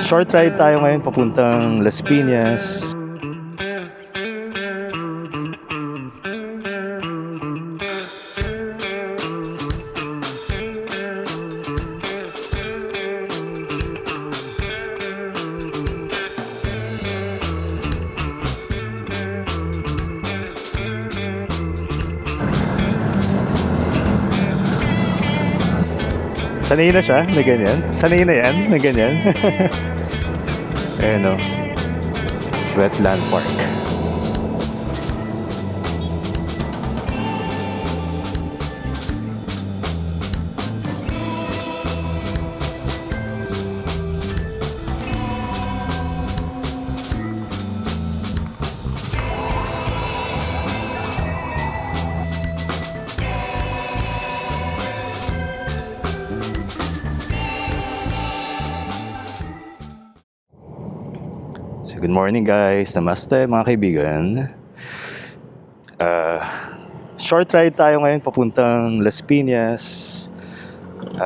Short ride tayo ngayon papuntang Las Piñas. Sanay na siya na ganyan. Sanay na yan na ganyan. Ayan o. Wetland Park. So, good morning guys. Namaste mga kaibigan. Short ride tayo ngayon papuntang Las Piñas.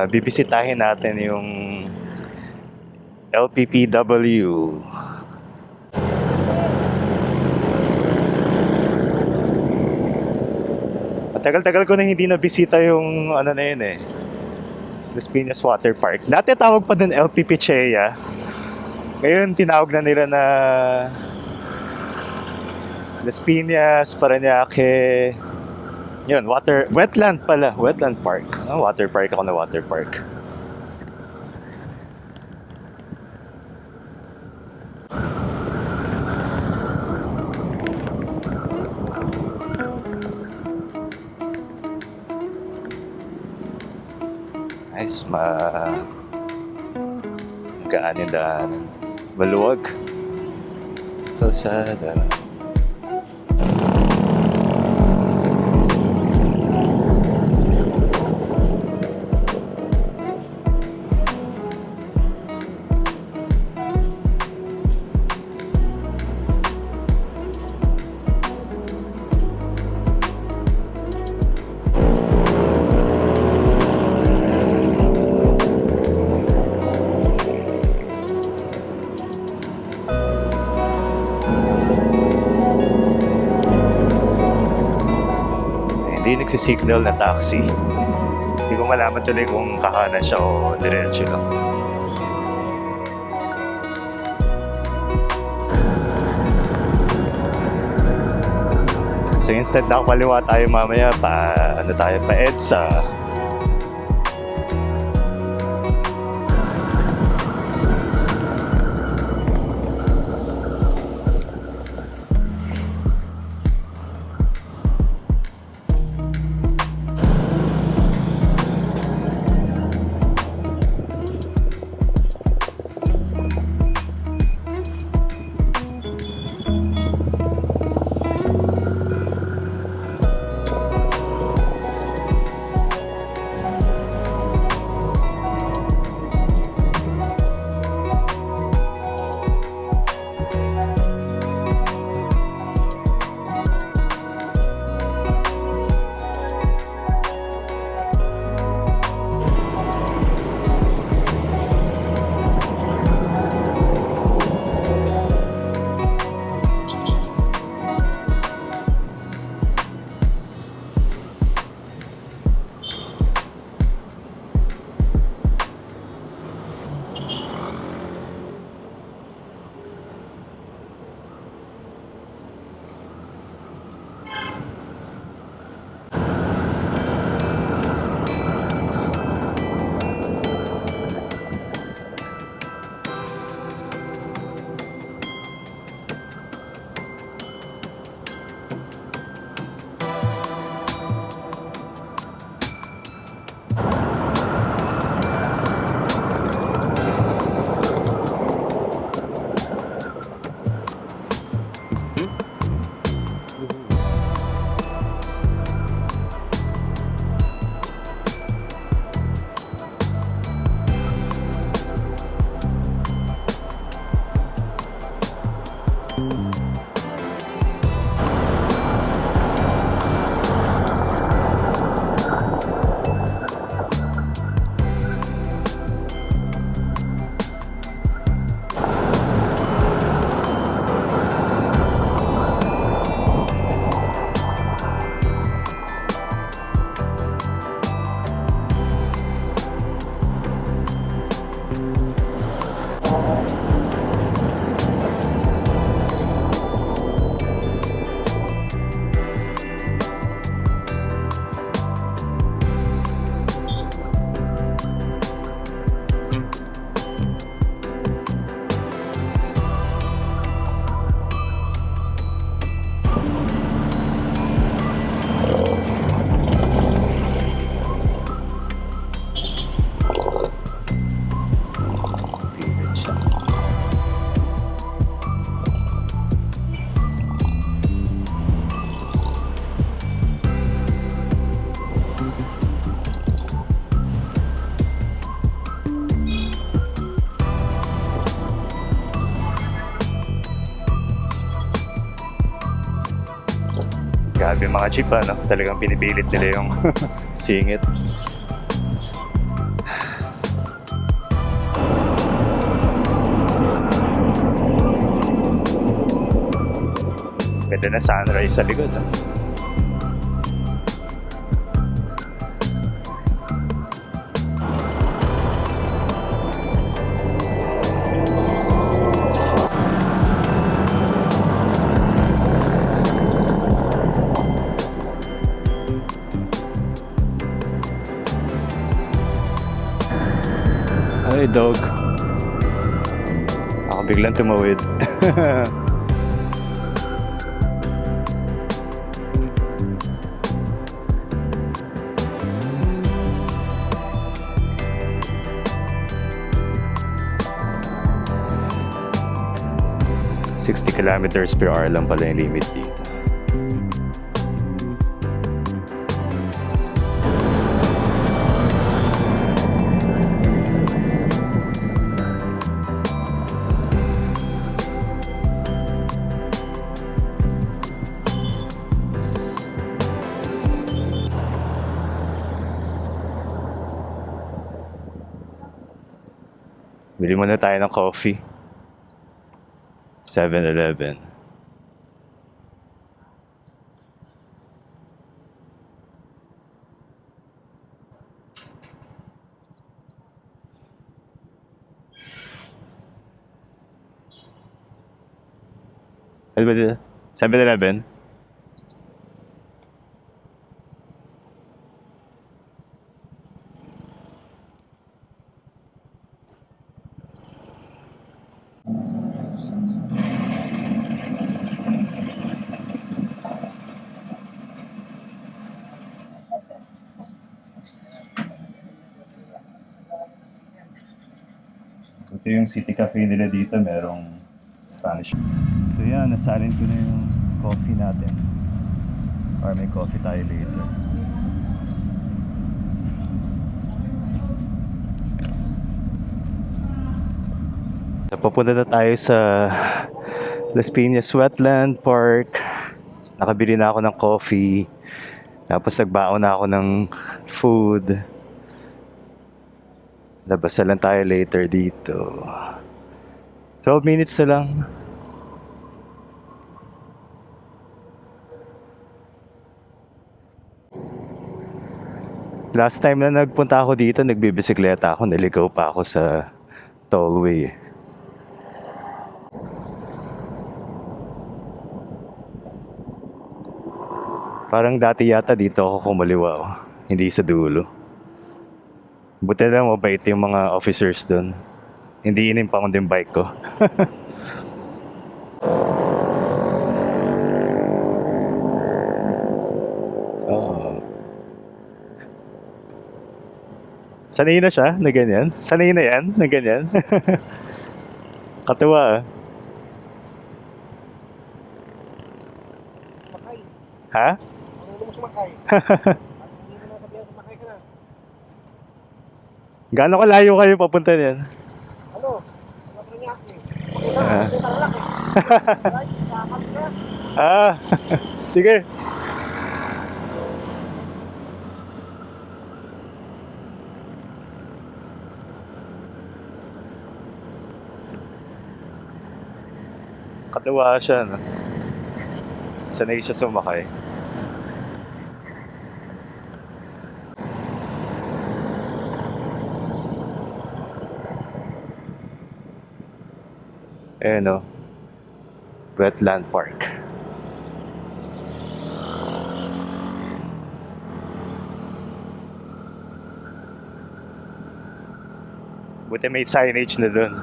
Bibisitahin natin yung LPPW. Tagal-tagal ko na hindi nabisita yung ano na yun eh, Las Piñas Water Park. Dati tawag pa din LPP Chea. Ngayon tinawag na nila na Las Piñas, Parañaque. Yun, wetland pala, wetland park. Water park ako na water park. Nice, gaan yung daanan. Maluwag. Kalsada. Hindi nagsisignal na taxi. Hindi ko malaman tuloy kung kakanan siya o diretso lang. So instead na kaliwa tayo mamaya pa EDSA. Grabe mga jeep, ano? Talagang pinipilit nila yung singit. Ganda na sunrise sa likod, no? Ay, dog. Ako biglang tumawid. km/h lang pala yung limit dito. Bili muna tayo ng coffee. 7-Eleven. Ano ba dito? 7-Eleven? Ito yung City Cafe nila dito, merong Spanish. So yan, nasalin ko na yung coffee natin. Or may coffee tayo later. So, papunta na tayo sa Las Piñas Wetland Park. Nakabili na ako ng coffee. Tapos nagbaon na ako ng food. Labas na lang tayo later dito. 12 minutes na lang. Last time na nagpunta ako dito, nagbibisikleta ako. Naligaw pa ako sa tollway. Parang dati yata dito ako kumaliwa. Oh. Hindi sa dulo. Buti na mabait yung mga officers doon. Hindi inimpound yung bike ko. Oh. Sanay na siya na ganyan? Sanay na yan na ganyan? Katuwa ah. Sumakay. Ha? Marunong mo sumakay. Hindi mo na sabihan sumakay ka na. Gaano kalayo kayo papunta niyan? Ano? Wala pa niya ako eh. Pakuna, hindi taralak eh. Ay, sakat ka. Ah, sige. Katuwa siya, no? Sanay siya sumakay. Ayan o. Wetland Park. Buti may signage na dun.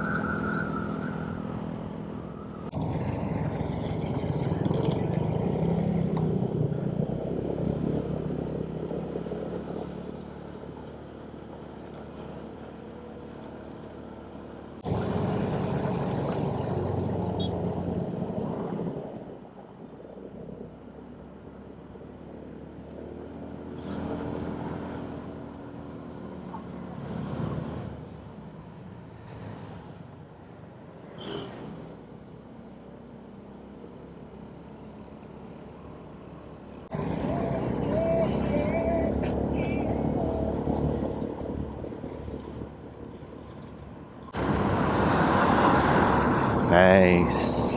Nice.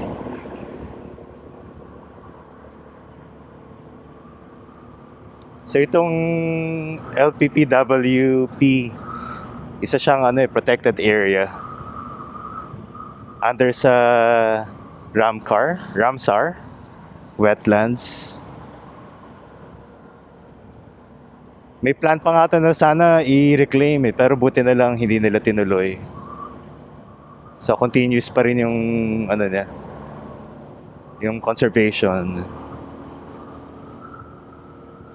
So itong LPPWP, isa siyang protected area under sa Ramsar wetlands. May plan pa nga ito na sana i-reclaim pero buti na lang hindi nila tinuloy. So continuous pa rin yung niya, yung conservation.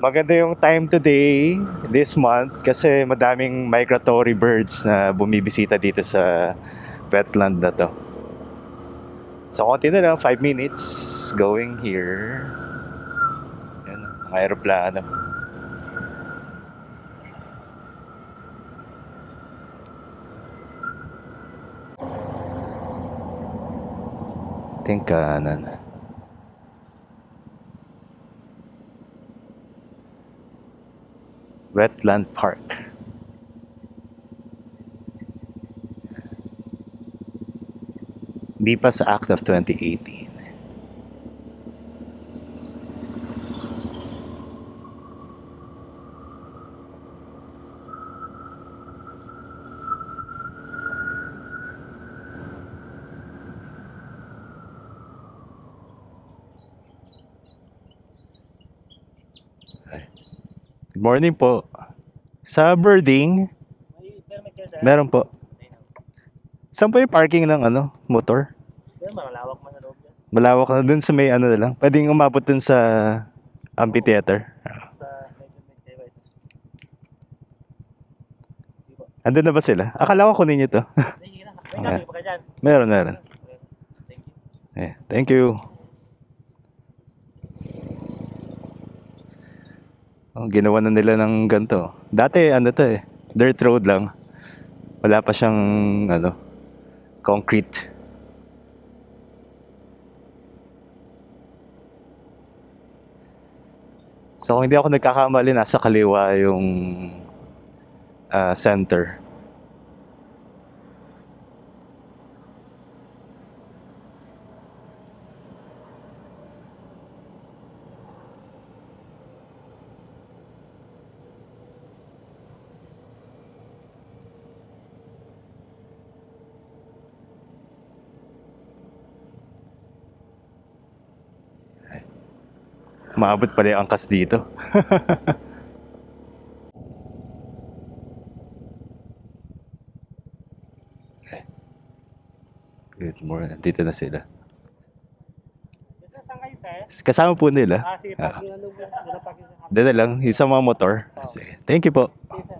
Maganda yung time today, this month, kasi madaming migratory birds na bumibisita dito sa wetland na to. So konti na lang, 5 minutes going here. Yan, ang aeroplano. Kanan. Wetland Park. Di pa sa Act of 2018. Good morning po. Sa birding, meron po. Saan po yung parking ng motor? Malawak man sa loob yan. Malawak na dun sa may na lang. Pwedeng umabot dun sa amphitheater. Andun na ba sila? Akala ko kunin nyo to. Meron. Thank you. Oh, ginawa na nila ng ganito. Dati dirt road lang. Wala pa siyang concrete. So kung hindi ako nagkakamali, nasa kaliwa yung center. Maabot pala yung angkas dito. Good morning. Dito na sila. Saan kayo, sir? Kasama po nila. Sige, parking ano ba? Parking sa Dito lang. Isang mga motor. Sige. Thank you po. Sige, sir.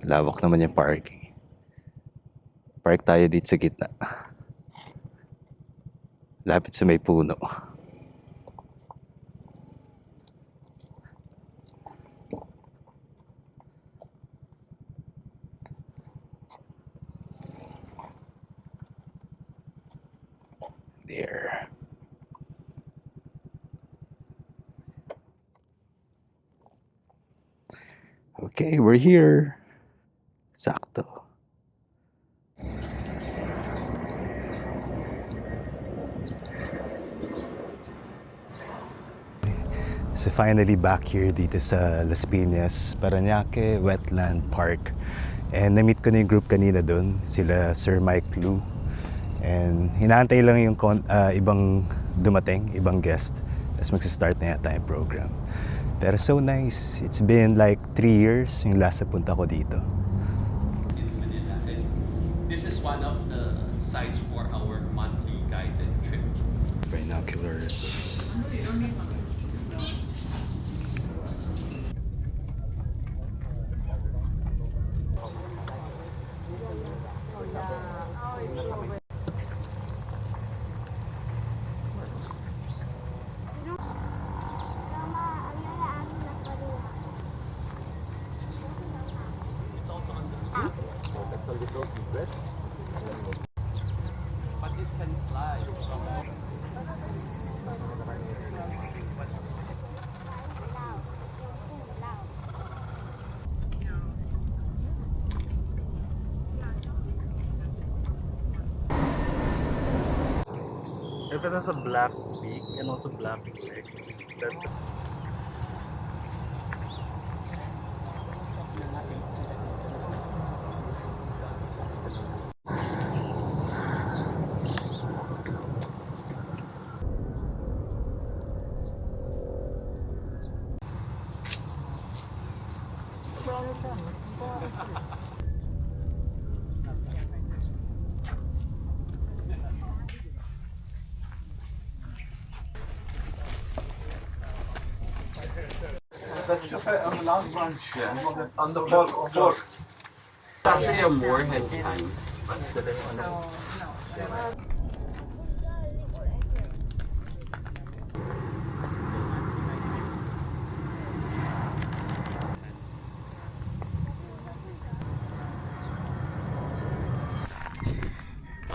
Lawak naman yung parking. Park tayo dito sa gitna. Lapit sa may puno. There. Okay, we're here. Sakto. So finally back here dito sa Las Piñas, Parañaque Wetland Park. And na-meet ko na yung group kanina doon, sila Sir Mike Lu. And hinaantay lang yung ibang dumating, ibang guest. Tapos magsistart na yata yung program. Pero so nice. It's been like 3 years yung last na punta ko dito. In Manila. And this is one of the sites for our monthly guided trip. Binoculars. It's also on the scoop. So that's a little bit. But it can fly. If it has a black beak and also black legs, that's just on the last branch. Yeah. On the fourth. It's actually a moorhen time.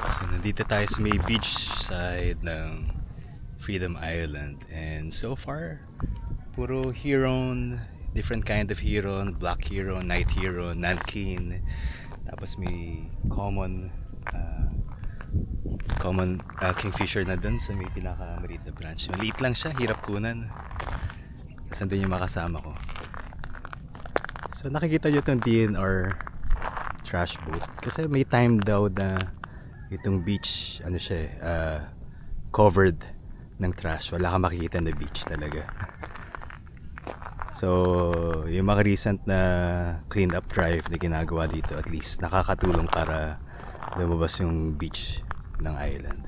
So nandito tayo sa may beach side ng Freedom Island. And so far, puro Huron, different kind of Huron, Black Huron, Night Huron, Nankin. Tapos may common kingfisher na dun sa may pinakamaliit na branch. Maliit lang siya, hirap kunan. Kasi nandun yung makasama ko. So nakikita nyo itong DNR trash boat. Kasi may time daw na itong beach, ano siya covered ng trash. Wala kang makikita na beach talaga. So, yung mga recent na clean up drive na ginagawa dito, at least nakakatulong para lumabas yung beach ng island.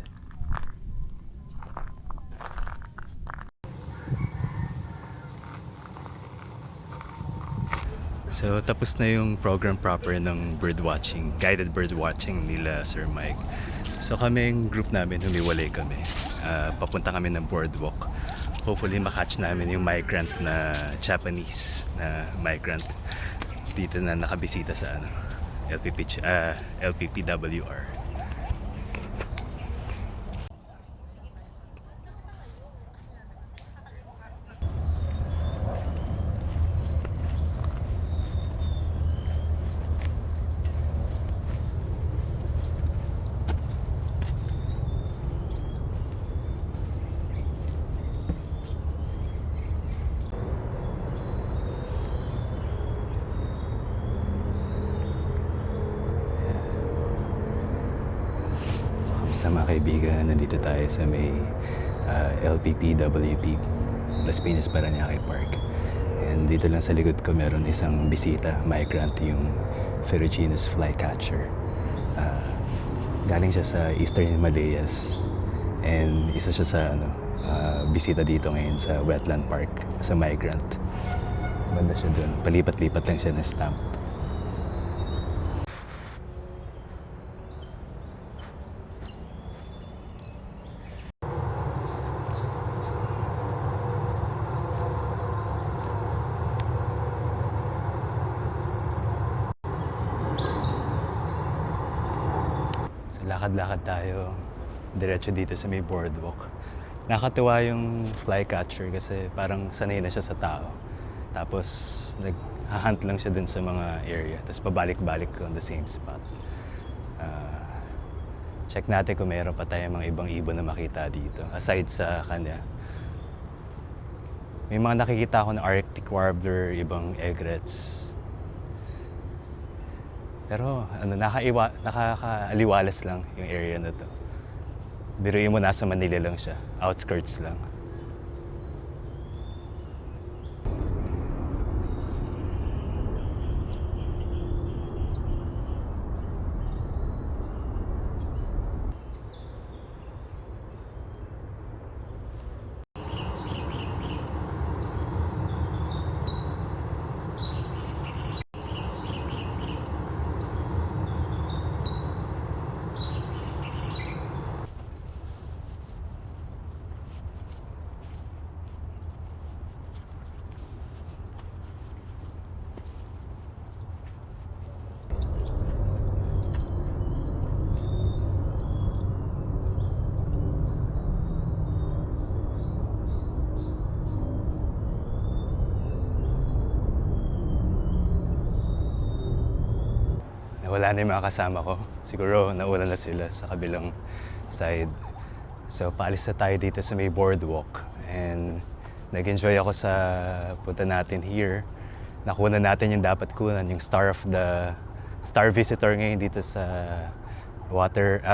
So, tapos na yung program proper ng bird watching, guided bird watching nila Sir Mike. So, kaming group namin, humiwalay kami. Papunta kami ng boardwalk. Hopefully makatch namin yung migrant na Japanese na migrant dito na nakabisita sa LPPWR. Sa mga kaibigan, nandito tayo sa may LPPWP, Las Piñas Parañaque Park. And dito lang sa likod ko meron isang bisita, migrant, yung Ferruginus flycatcher. Galing siya sa Eastern Himalayas. And isa siya sa bisita dito ngayon sa Wetland Park, sa migrant. Banda siya dun, palipat-lipat lang siya ng stamp. Lakad-lakad tayo diretso dito sa may boardwalk. Nakakatuwa yung flycatcher kasi parang sanay na siya sa tao. Tapos nag-hunt lang siya dun sa mga area. Tapos pabalik-balik on the same spot. Check natin kung meron pa tayong mga ibang ibon na makita dito. Aside sa kanya. May mga nakikita ako na Arctic warbler, ibang egrets. Pero nakakaaliwalas lang yung area na to. Biruin mo, nasa Manila lang siya. Outskirts lang. Wala na yung mga kasama ko. Siguro nauna na sila sa kabilang side. So paalis na tayo dito sa may boardwalk. And nag-enjoy ako sa punta natin here. Nakuha natin yung dapat kunan, yung star visitor ngayon dito sa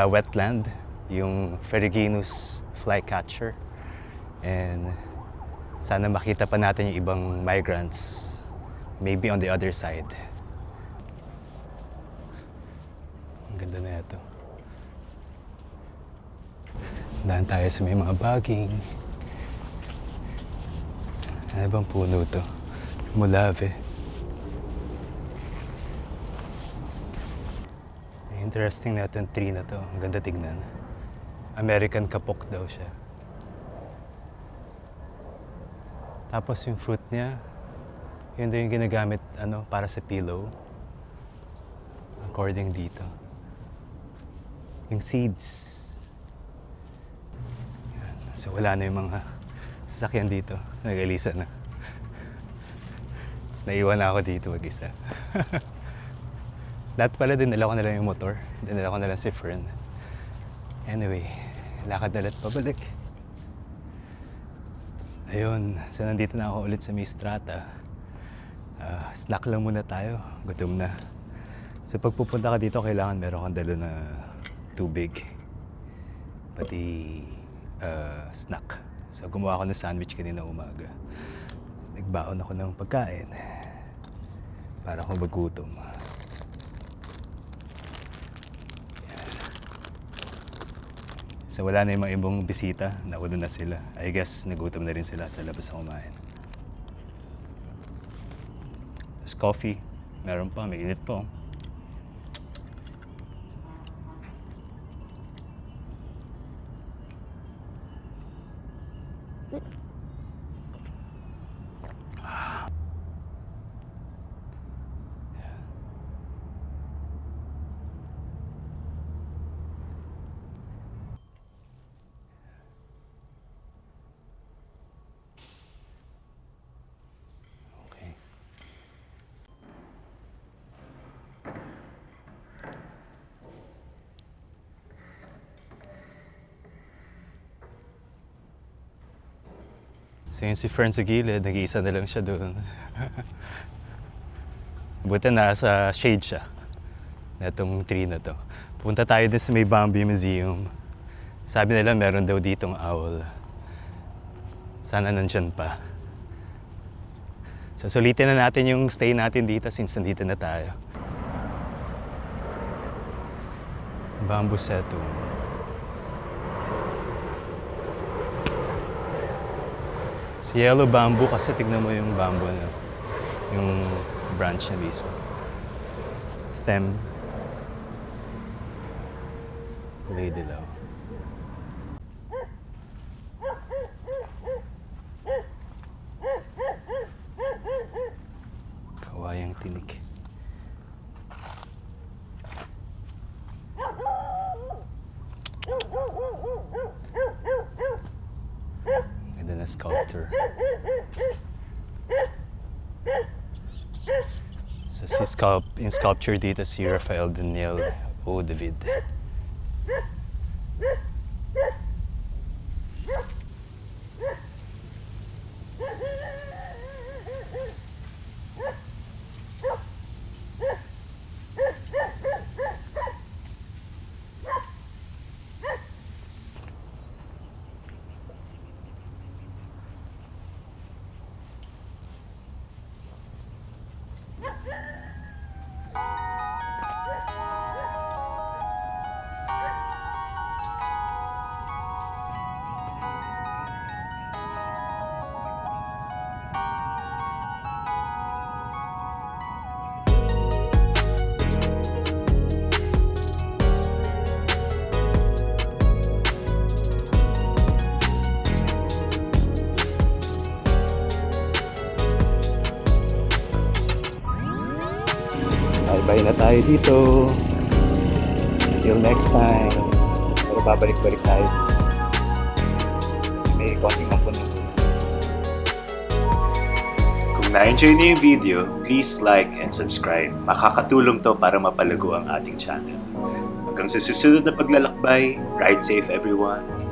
wetland, yung Ferruginus flycatcher. And sana makita pa natin yung ibang migrants, maybe on the other side. Ang ganda na ito. Daan tayo sa may mga baging. Ano bang puno to? Mulave. Interesting na itong tree na to. Ang ganda tignan. American kapok daw siya. Tapos yung fruit niya, yun daw yung ginagamit para sa pillow. According dito. Yung seeds. Yan. So wala na yung mga sasakyan dito. Nag-alisa na. Naiwan na ako dito mag-isa. Lahat pala dinala ko na lang yung motor. Dinala ko na lang si Fern. Anyway, lakad na lahat pabalik. Ayun, so nandito na ako ulit sa Mistrata. Snack lang muna tayo. Gutom na. So pag pupunta ka dito, kailangan meron kang dala na tubig. Pati snack. So gumawa ako ng sandwich kanina umaga. Nagbaon ako ng pagkain para akong magutom. So wala na yung mga ibang bisita, nauna na sila. I guess nagutom na rin sila sa labas na kumain. Tapos coffee, meron pa, may init pa. So yun si Fern sa gilid, nag-iisa na lang siya doon. Buti nasa shade siya na itong tree na to. Punta tayo din sa may Bambi Museum. Sabi nila meron daw ditong owl. Sana nandyan pa. So sulitin na natin yung stay natin dito since nandito na tayo. Bamboo settle. Si yellow bamboo kasi tignan mo yung bamboo na yung branch na mismo. Stem. Kulay dilaw. Kawayang tinik. Ganda na sculpture. So in sculpture dito si Rafael Daniel O. David. bye na tayo dito. Until next time. Pero babalik-balik tayo. May konting ampunan. Kung na-enjoy niyo yung video, please like and subscribe. Makakatulong to para mapalago ang ating channel. Hanggang sa susunod na paglalakbay, ride safe everyone.